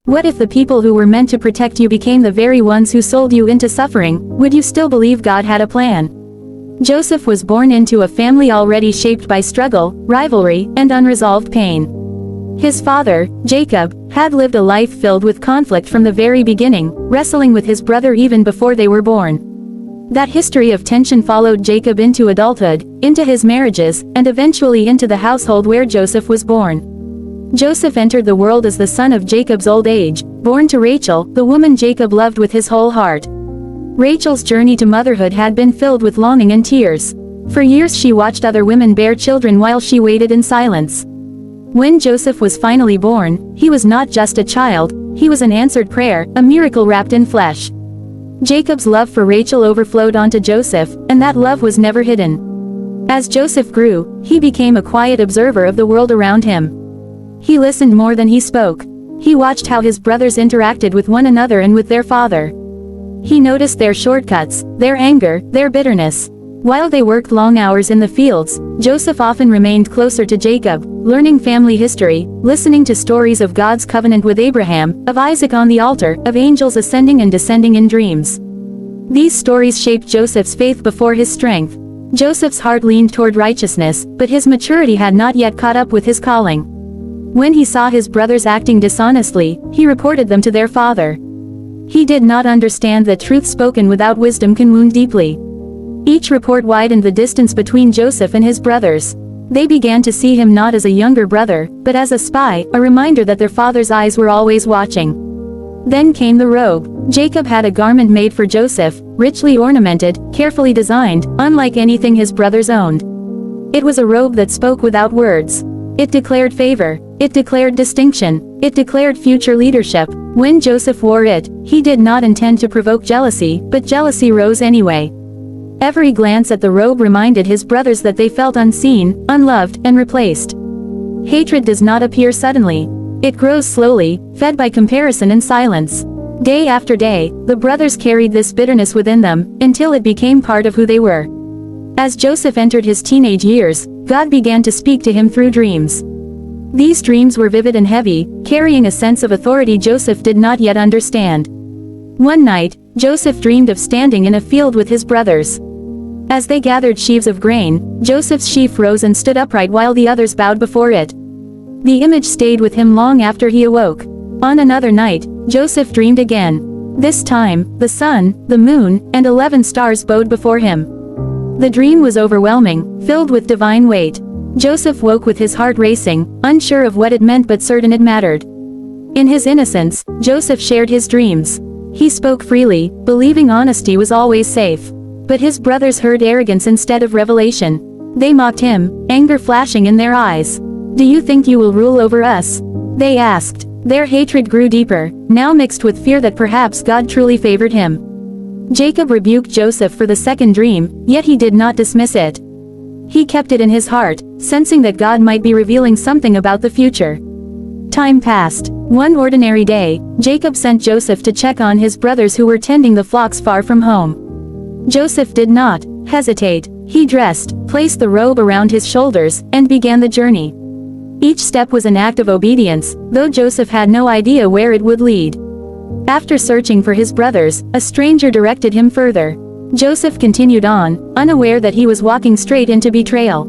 What if the people who were meant to protect you became the very ones who sold you into suffering? Would you still believe God had a plan? Joseph was born into a family already shaped by struggle, rivalry, and unresolved pain. His father, Jacob, had lived a life filled with conflict from the very beginning, wrestling with his brother even before they were born. That history of tension followed Jacob into adulthood, into his marriages, and eventually into the household where Joseph was born. Joseph entered the world as the son of Jacob's old age, born to Rachel, the woman Jacob loved with his whole heart. Rachel's journey to motherhood had been filled with longing and tears. For years she watched other women bear children while she waited in silence. When Joseph was finally born, he was not just a child, he was an answered prayer, a miracle wrapped in flesh. Jacob's love for Rachel overflowed onto Joseph, and that love was never hidden. As Joseph grew, he became a quiet observer of the world around him. He listened more than he spoke. He watched how his brothers interacted with one another and with their father. He noticed their shortcuts, their anger, their bitterness. While they worked long hours in the fields, Joseph often remained closer to Jacob, learning family history, listening to stories of God's covenant with Abraham, of Isaac on the altar, of angels ascending and descending in dreams. These stories shaped Joseph's faith before his strength. Joseph's heart leaned toward righteousness, but his maturity had not yet caught up with his calling. When he saw his brothers acting dishonestly, he reported them to their father. He did not understand that truth spoken without wisdom can wound deeply. Each report widened the distance between Joseph and his brothers. They began to see him not as a younger brother, but as a spy, a reminder that their father's eyes were always watching. Then came the robe. Jacob had a garment made for Joseph, richly ornamented, carefully designed, unlike anything his brothers owned. It was a robe that spoke without words. It declared favor. It declared distinction. It declared future leadership. When Joseph wore it, he did not intend to provoke jealousy, but jealousy rose anyway. Every glance at the robe reminded his brothers that they felt unseen, unloved, and replaced. Hatred does not appear suddenly. It grows slowly, fed by comparison and silence. Day after day, the brothers carried this bitterness within them, until it became part of who they were. As Joseph entered his teenage years, God began to speak to him through dreams. These dreams were vivid and heavy, carrying a sense of authority Joseph did not yet understand. One night, Joseph dreamed of standing in a field with his brothers. As they gathered sheaves of grain, Joseph's sheaf rose and stood upright while the others bowed before it. The image stayed with him long after he awoke. On another night, Joseph dreamed again. This time, the sun, the moon, and 11 stars bowed before him. The dream was overwhelming, filled with divine weight. Joseph woke with his heart racing, unsure of what it meant but certain it mattered. In his innocence, Joseph shared his dreams. He spoke freely, believing honesty was always safe. But his brothers heard arrogance instead of revelation. They mocked him, anger flashing in their eyes. "Do you think you will rule over us?" they asked. Their hatred grew deeper, now mixed with fear that perhaps God truly favored him. Jacob rebuked Joseph for the second dream, yet he did not dismiss it. He kept it in his heart, sensing that God might be revealing something about the future. Time passed. One ordinary day, Jacob sent Joseph to check on his brothers who were tending the flocks far from home. Joseph did not hesitate. He dressed, placed the robe around his shoulders, and began the journey. Each step was an act of obedience, though Joseph had no idea where it would lead. After searching for his brothers, a stranger directed him further. Joseph continued on, unaware that he was walking straight into betrayal.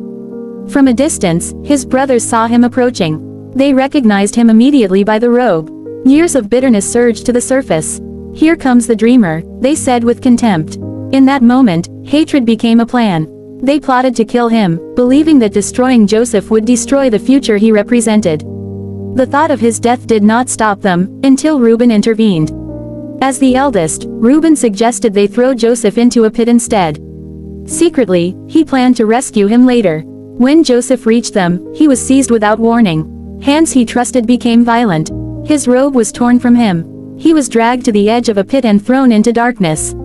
From a distance, his brothers saw him approaching. They recognized him immediately by the robe. Years of bitterness surged to the surface. "Here comes the dreamer," they said with contempt. In that moment, hatred became a plan. They plotted to kill him, believing that destroying Joseph would destroy the future he represented. The thought of his death did not stop them, until Reuben intervened. As the eldest, Reuben suggested they throw Joseph into a pit instead. Secretly, he planned to rescue him later. When Joseph reached them, he was seized without warning. Hands he trusted became violent. His robe was torn from him. He was dragged to the edge of a pit and thrown into darkness.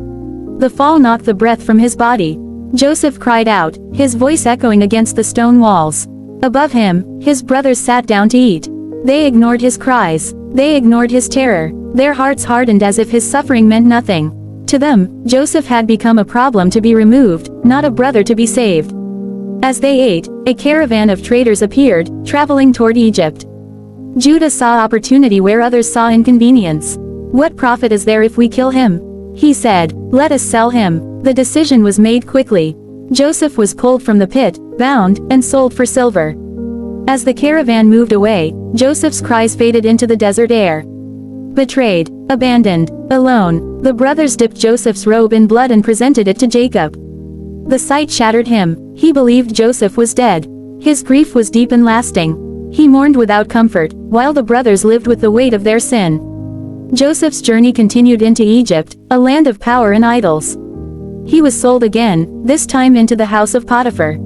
The fall knocked the breath from his body. Joseph cried out, his voice echoing against the stone walls. Above him, his brothers sat down to eat. They ignored his cries. They ignored his terror. Their hearts hardened as if his suffering meant nothing. To them, Joseph had become a problem to be removed, not a brother to be saved. As they ate, a caravan of traders appeared, traveling toward Egypt. Judah saw opportunity where others saw inconvenience. "What profit is there if we kill him?" he said. "Let us sell him." The decision was made quickly. Joseph was pulled from the pit, bound, and sold for silver. As the caravan moved away, Joseph's cries faded into the desert air. Betrayed, abandoned, alone, the brothers dipped Joseph's robe in blood and presented it to Jacob. The sight shattered him. He believed Joseph was dead. His grief was deep and lasting. He mourned without comfort, while the brothers lived with the weight of their sin. Joseph's journey continued into Egypt, a land of power and idols. He was sold again, this time into the house of Potiphar.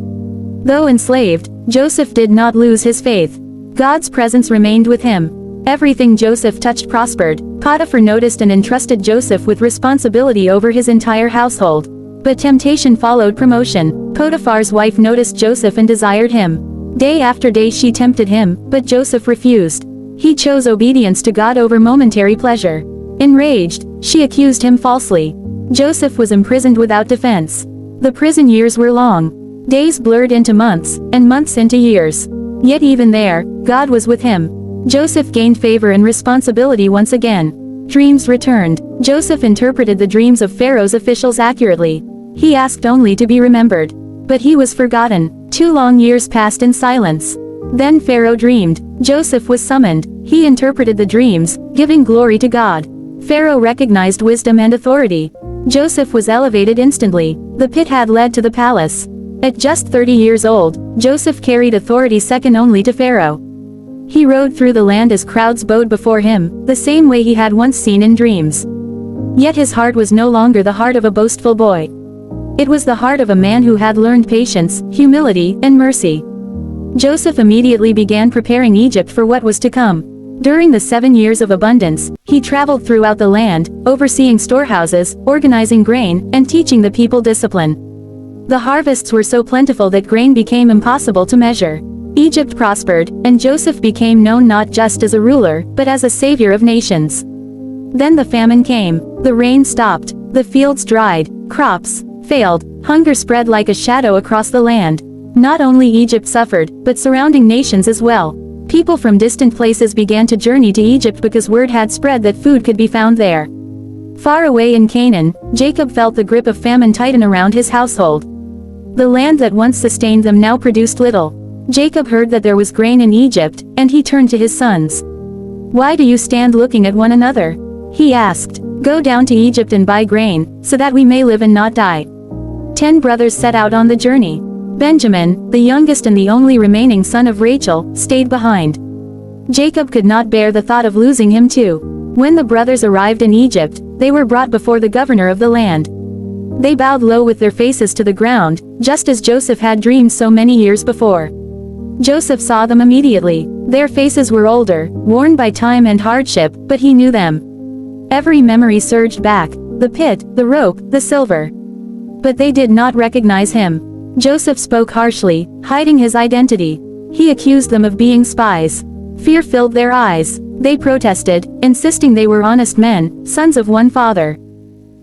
Though enslaved, Joseph did not lose his faith. God's presence remained with him. Everything Joseph touched prospered. Potiphar noticed and entrusted Joseph with responsibility over his entire household. But temptation followed promotion. Potiphar's wife noticed Joseph and desired him. Day after day she tempted him, but Joseph refused. He chose obedience to God over momentary pleasure. Enraged, she accused him falsely. Joseph was imprisoned without defense. The prison years were long. Days blurred into months, and months into years. Yet even there, God was with him. Joseph gained favor and responsibility once again. Dreams returned. Joseph interpreted the dreams of Pharaoh's officials accurately. He asked only to be remembered. But he was forgotten. 2 long years passed in silence. Then Pharaoh dreamed. Joseph was summoned. He interpreted the dreams, giving glory to God. Pharaoh recognized wisdom and authority. Joseph was elevated instantly. The pit had led to the palace. At just 30 years old, Joseph carried authority second only to Pharaoh. He rode through the land as crowds bowed before him, the same way he had once seen in dreams. Yet his heart was no longer the heart of a boastful boy. It was the heart of a man who had learned patience, humility, and mercy. Joseph immediately began preparing Egypt for what was to come. During the 7 years of abundance, he traveled throughout the land, overseeing storehouses, organizing grain, and teaching the people discipline. The harvests were so plentiful that grain became impossible to measure. Egypt prospered, and Joseph became known not just as a ruler, but as a savior of nations. Then the famine came. The rain stopped. The fields dried. Crops failed. Hunger spread like a shadow across the land. Not only Egypt suffered, but surrounding nations as well. People from distant places began to journey to Egypt because word had spread that food could be found there. Far away in Canaan, Jacob felt the grip of famine tighten around his household. The land that once sustained them now produced little. Jacob heard that there was grain in Egypt, and he turned to his sons. "Why do you stand looking at one another?" he asked. "Go down to Egypt and buy grain, so that we may live and not die." 10 brothers set out on the journey. Benjamin, the youngest and the only remaining son of Rachel, stayed behind. Jacob could not bear the thought of losing him too. When the brothers arrived in Egypt, they were brought before the governor of the land. They bowed low with their faces to the ground, just as Joseph had dreamed so many years before. Joseph saw them immediately. Their faces were older, worn by time and hardship, but he knew them. Every memory surged back: the pit, the rope, the silver. But they did not recognize him. Joseph spoke harshly, hiding his identity. He accused them of being spies. Fear filled their eyes. They protested, insisting they were honest men, sons of one father.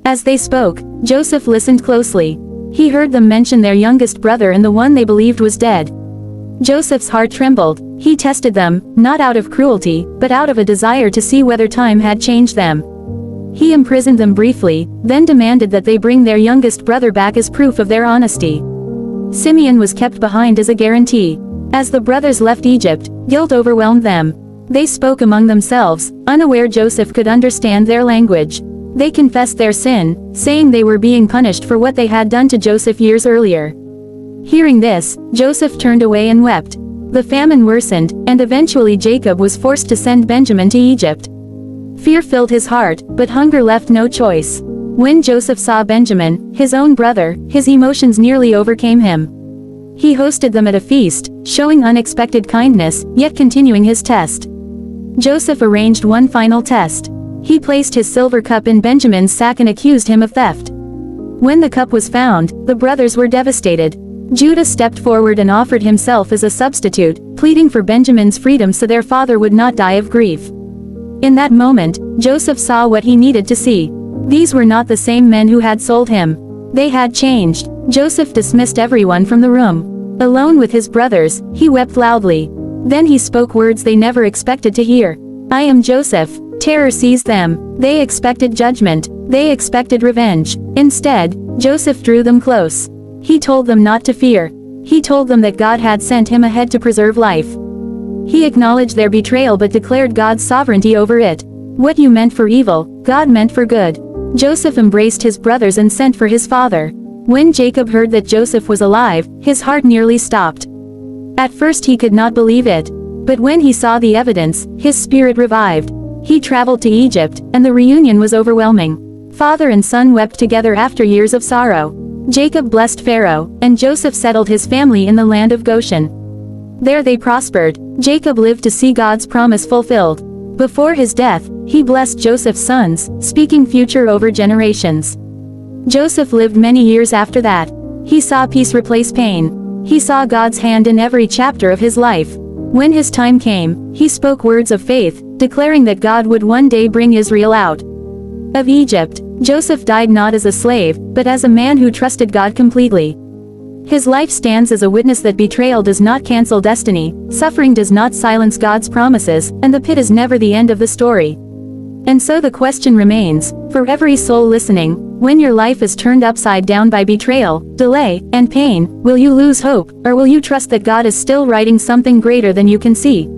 As they spoke, Joseph listened closely. He heard them mention their youngest brother and the one they believed was dead. Joseph's heart trembled. He tested them, not out of cruelty, but out of a desire to see whether time had changed them. He imprisoned them briefly, then demanded that they bring their youngest brother back as proof of their honesty. Simeon was kept behind as a guarantee. As the brothers left Egypt, guilt overwhelmed them. They spoke among themselves, unaware Joseph could understand their language. They confessed their sin, saying they were being punished for what they had done to Joseph years earlier. Hearing this, Joseph turned away and wept. The famine worsened, and eventually Jacob was forced to send Benjamin to Egypt. Fear filled his heart, but hunger left no choice. When Joseph saw Benjamin, his own brother, his emotions nearly overcame him. He hosted them at a feast, showing unexpected kindness, yet continuing his test. Joseph arranged one final test. He placed his silver cup in Benjamin's sack and accused him of theft. When the cup was found, the brothers were devastated. Judah stepped forward and offered himself as a substitute, pleading for Benjamin's freedom so their father would not die of grief. In that moment, Joseph saw what he needed to see. These were not the same men who had sold him. They had changed. Joseph dismissed everyone from the room. Alone with his brothers, he wept loudly. Then he spoke words they never expected to hear. "I am Joseph." Terror seized them. They expected judgment. They expected revenge. Instead, Joseph drew them close. He told them not to fear. He told them that God had sent him ahead to preserve life. He acknowledged their betrayal but declared God's sovereignty over it. "What you meant for evil, God meant for good." Joseph embraced his brothers and sent for his father. When Jacob heard that Joseph was alive, his heart nearly stopped. At first he could not believe it. But when he saw the evidence, his spirit revived. He traveled to Egypt, and the reunion was overwhelming. Father and son wept together after years of sorrow. Jacob blessed Pharaoh, and Joseph settled his family in the land of Goshen. There they prospered. Jacob lived to see God's promise fulfilled. Before his death, he blessed Joseph's sons, speaking future over generations. Joseph lived many years after that. He saw peace replace pain. He saw God's hand in every chapter of his life. When his time came, he spoke words of faith, declaring that God would one day bring Israel out of Egypt. Joseph died not as a slave, but as a man who trusted God completely. His life stands as a witness that betrayal does not cancel destiny, suffering does not silence God's promises, and the pit is never the end of the story. And so the question remains, for every soul listening, when your life is turned upside down by betrayal, delay, and pain, will you lose hope, or will you trust that God is still writing something greater than you can see?